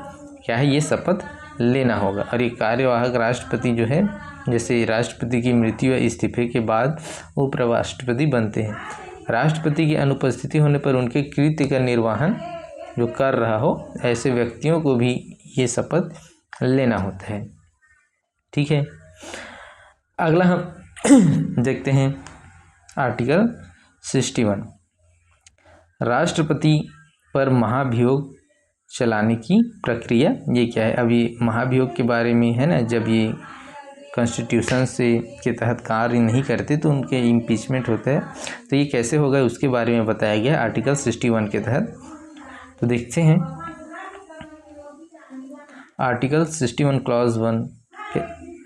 [SPEAKER 1] क्या है, ये शपथ लेना होगा। और ये कार्यवाहक राष्ट्रपति जो है, जैसे राष्ट्रपति की मृत्यु या इस्तीफे के बाद उपराष्ट्रपति बनते हैं। राष्ट्रपति की अनुपस्थिति होने पर उनके कृत्य का निर्वहन जो कर रहा हो, ऐसे व्यक्तियों को भी ये शपथ लेना होता है। ठीक है, अगला हम देखते हैं आर्टिकल 61, राष्ट्रपति पर महाभियोग चलाने की प्रक्रिया। ये क्या है? अब ये महाभियोग के बारे में है ना, जब ये कॉन्स्टिट्यूशन से के तहत कार्य नहीं करते तो उनके इम्पीचमेंट होता है। तो ये कैसे होगा उसके बारे में बताया गया है आर्टिकल 61 के तहत। तो देखते हैं आर्टिकल 61 क्लॉज 1,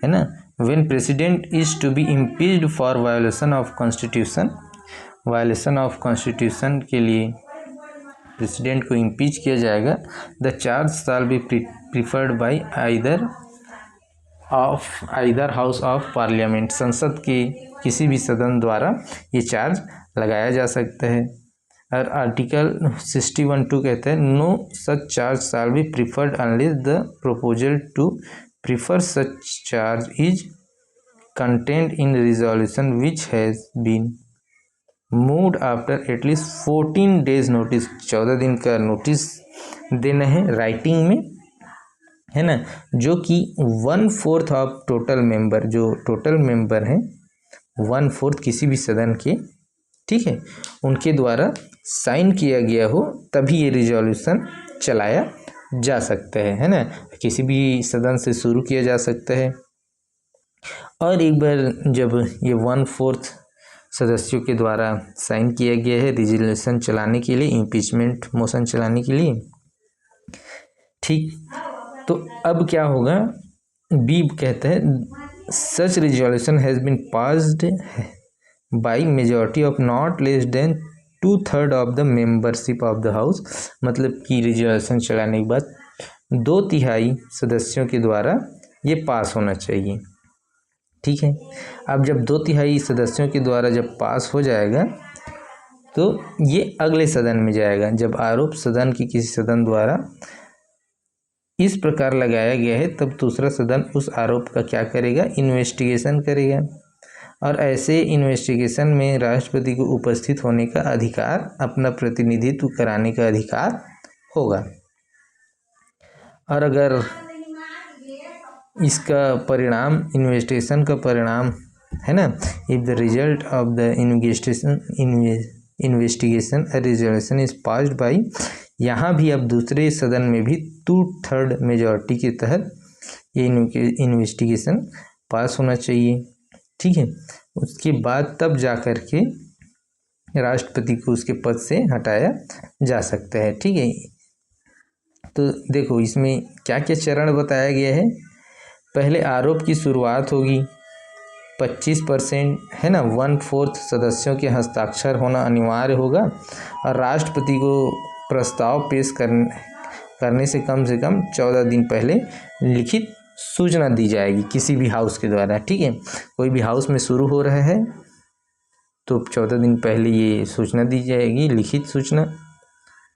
[SPEAKER 1] है ना, when president is to be impeached for violation of constitution, violation of constitution के लिए प्रेसिडेंट को इम्पीच किया जाएगा। The charge shall be preferred by either house of parliament, संसद के किसी भी सदन द्वारा ये चार्ज लगाया जा सकता है। और आर्टिकल 61(2) कहता है, no such charge shall be preferred unless the proposal to prefer such charge is content in resolution which has been moved after at least 14 days notice, 14 दिन का नोटिस देना है राइटिंग में, है ना, जो कि 1/4 ऑफ टोटल मेंबर, जो टोटल मेंबर हैं 1/4 किसी भी सदन के, ठीक है, उनके द्वारा साइन किया गया हो, तभी ये रिजोल्यूशन चलाया जा सकता है ना। किसी भी सदन से शुरू किया जा सकता है। और एक बार जब ये 1/4 सदस्यों के द्वारा साइन किया गया है रिजोल्यूशन चलाने के लिए, इम्पीचमेंट मोशन चलाने के लिए, ठीक, तो अब क्या होगा? बी कहता है such resolution has been passed by majority of not less than 2/3 of the membership of the house, मतलब कि रिजोल्यूशन चलाने के बाद 2/3 सदस्यों के द्वारा ये पास होना चाहिए। ठीक है, अब जब 2/3 सदस्यों के द्वारा जब पास हो जाएगा तो ये अगले सदन में जाएगा। जब आरोप सदन की किसी सदन द्वारा इस प्रकार लगाया गया है तब दूसरा सदन उस आरोप का क्या करेगा, इन्वेस्टिगेशन करेगा। और ऐसे इन्वेस्टिगेशन में राष्ट्रपति को उपस्थित होने का अधिकार, अपना प्रतिनिधित्व कराने का अधिकार होगा। और अगर इसका परिणाम, इन्वेस्टिगेशन का परिणाम है ना, if the result of the investigation resolution is passed by, यहाँ भी अब दूसरे सदन में भी 2/3 मेजॉरिटी के तहत ये इन्वेस्टिगेशन पास होना चाहिए। ठीक है, उसके बाद तब जा कर के राष्ट्रपति को उसके पद से हटाया जा सकता है। ठीक है, तो देखो इसमें क्या क्या चरण बताया गया है। पहले आरोप की शुरुआत होगी, 25% है ना, 1/4 सदस्यों के हस्ताक्षर होना अनिवार्य होगा। और राष्ट्रपति को प्रस्ताव पेश करने से कम 14 दिन पहले लिखित सूचना दी जाएगी किसी भी हाउस के द्वारा। ठीक है, कोई भी हाउस में शुरू हो रहा है तो 14 दिन पहले ये सूचना दी जाएगी, लिखित सूचना।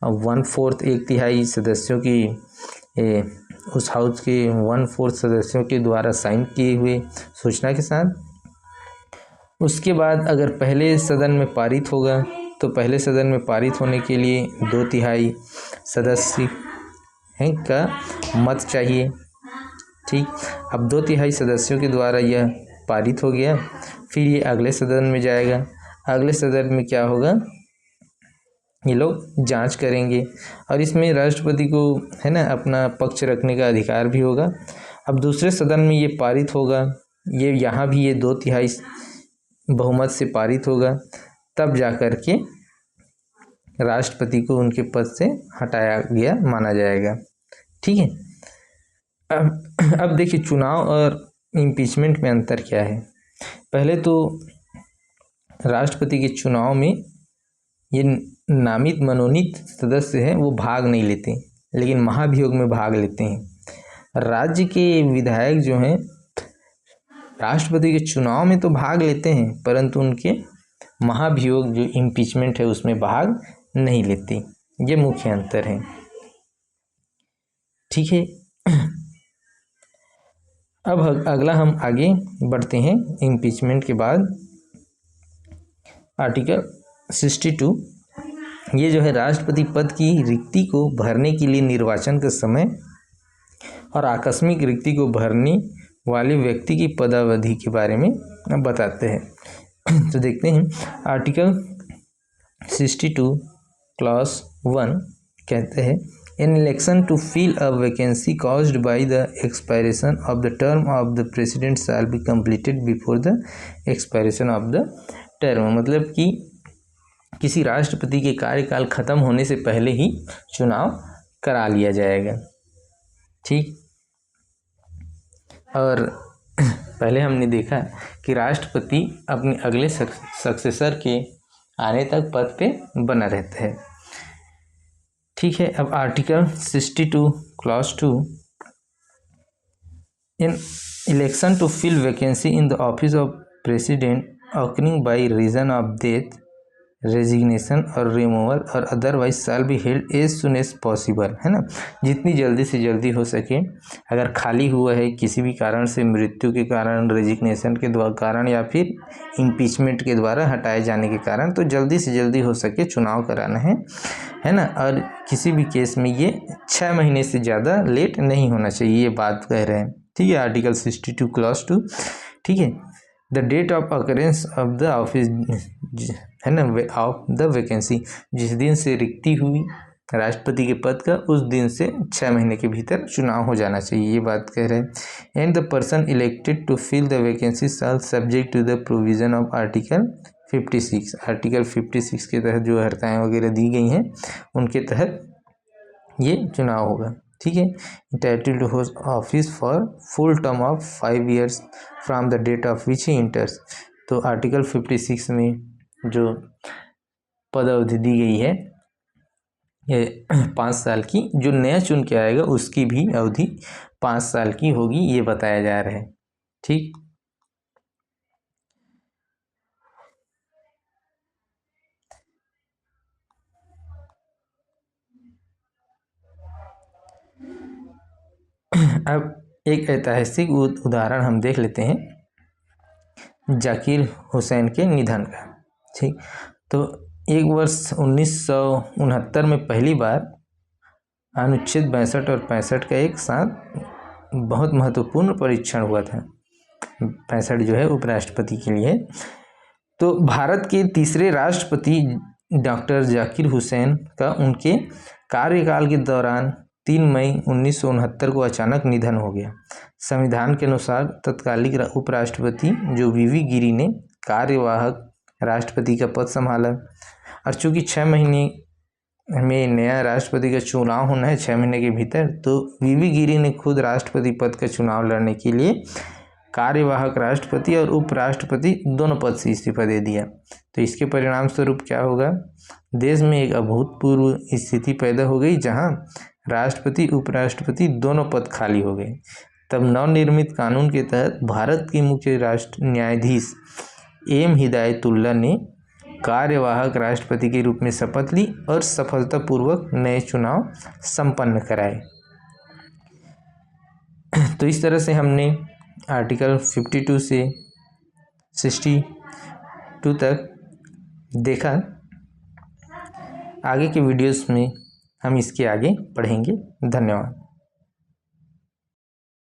[SPEAKER 1] अब 1/4 1/3 सदस्यों की उस हाउस के 1/4 सदस्यों के द्वारा साइन किए हुए सूचना के साथ। उसके बाद अगर पहले सदन में पारित होगा तो पहले सदन में पारित होने के लिए 2/3 सदस्य हैं का मत चाहिए। ठीक, अब 2/3 सदस्यों के द्वारा यह पारित हो गया, फिर ये अगले सदन में जाएगा। अगले सदन में क्या होगा, ये लोग जांच करेंगे और इसमें राष्ट्रपति को है ना अपना पक्ष रखने का अधिकार भी होगा। अब दूसरे सदन में ये पारित होगा, ये यहाँ भी ये 2/3 बहुमत से पारित होगा, तब जा कर के राष्ट्रपति को उनके पद से हटाया गया माना जाएगा। ठीक है, अब देखिए चुनाव और इम्पीचमेंट में अंतर क्या है। पहले तो राष्ट्रपति के चुनाव में ये नामित मनोनीत सदस्य हैं वो भाग नहीं लेते, लेकिन महाभियोग में भाग लेते हैं। राज्य के विधायक जो हैं राष्ट्रपति के चुनाव में तो भाग लेते हैं, परंतु उनके महाभियोग जो इम्पीचमेंट है उसमें भाग नहीं लेते। ये मुख्य अंतर है। ठीक है, अब अगला हम आगे बढ़ते हैं। इम्पीचमेंट के बाद आर्टिकल 62, ये जो है राष्ट्रपति पद की रिक्ति को भरने के लिए निर्वाचन का समय और आकस्मिक रिक्ति को भरने वाले व्यक्ति की पदावधि के बारे में बताते हैं। तो देखते हैं आर्टिकल 62 क्लॉज 1 कहते हैं, an election to fill a vacancy caused by the expiration of the term of the president shall be completed before the expiration of the term. मतलब कि किसी राष्ट्रपति के कार्यकाल खत्म होने से पहले ही चुनाव करा लिया जाएगा। ठीक, और पहले हमने देखा कि राष्ट्रपति अपने अगले सक्सेसर के आने तक पद पे बना रहता है। ठीक है, अब article 62 clause 2, in election to fill vacancy in the office of president occurring by reason of death, resignation और रिमूवल और otherwise shall be held as soon as possible, है ना, जितनी जल्दी से जल्दी हो सके। अगर खाली हुआ है किसी भी कारण से, मृत्यु के कारण, रेजिग्नेशन के कारण या फिर इम्पीचमेंट के द्वारा हटाए जाने के कारण, तो जल्दी से जल्दी हो सके चुनाव कराना है ना। और किसी भी केस में ये 6 महीने से ज़्यादा लेट नहीं होना चाहिए, ये बात कह रहे हैं। ठीक है, आर्टिकल 62 क्लॉज 2। ठीक है, the date of occurrence of the office है ना ऑफ द वैकेंसी, जिस दिन से रिक्ति हुई राष्ट्रपति के पद का उस दिन से 6 महीने के भीतर चुनाव हो जाना चाहिए, ये बात कह रहे हैं। And the person elected to fill the vacancy shall subject to the provision of article 56। Article 56 के तहत जो हर्ताएँ वगैरह दी गई हैं उनके तहत ये चुनाव होगा। ठीक है, entitled to hold office for full term of 5 years from the date of which he enters. तो आर्टिकल 56 में जो पद अवधि दी गई है ये 5 साल की, जो नया चुन के आएगा उसकी भी अवधि 5 साल की होगी, ये बताया जा रहा है। ठीक, अब एक ऐतिहासिक उदाहरण हम देख लेते हैं जाकिर हुसैन के निधन का। ठीक, तो एक वर्ष 1969 में पहली बार अनुच्छेद 62 और 65 का एक साथ बहुत महत्वपूर्ण परीक्षण हुआ था। 65 जो है उपराष्ट्रपति के लिए। तो भारत के तीसरे राष्ट्रपति डॉक्टर जाकिर हुसैन का उनके कार्यकाल के दौरान 3 मई 1969 को अचानक निधन हो गया। संविधान के अनुसार तत्कालीन उपराष्ट्रपति जो वीवी गिरी ने कार्यवाहक राष्ट्रपति का पद संभाला, और चूंकि 6 महीने में नया राष्ट्रपति का चुनाव होना है 6 महीने के भीतर, तो वीवी गिरी ने खुद राष्ट्रपति पद का चुनाव लड़ने के लिए कार्यवाहक राष्ट्रपति और उपराष्ट्रपति दोनों पद से इस्तीफा दे दिया। तो इसके परिणाम स्वरूप क्या होगा, देश में एक अभूतपूर्व स्थिति पैदा हो गई जहां राष्ट्रपति उपराष्ट्रपति दोनों पद खाली हो गए। तब नवनिर्मित कानून के तहत भारत के मुख्य राष्ट्र न्यायाधीश एम हिदायतुल्लाह ने कार्यवाहक राष्ट्रपति के रूप में शपथ ली और सफलतापूर्वक नए चुनाव संपन्न कराए। तो इस तरह से हमने आर्टिकल 52 से 62 तक देखा। आगे के वीडियोस में हम इसके आगे पढ़ेंगे। धन्यवाद।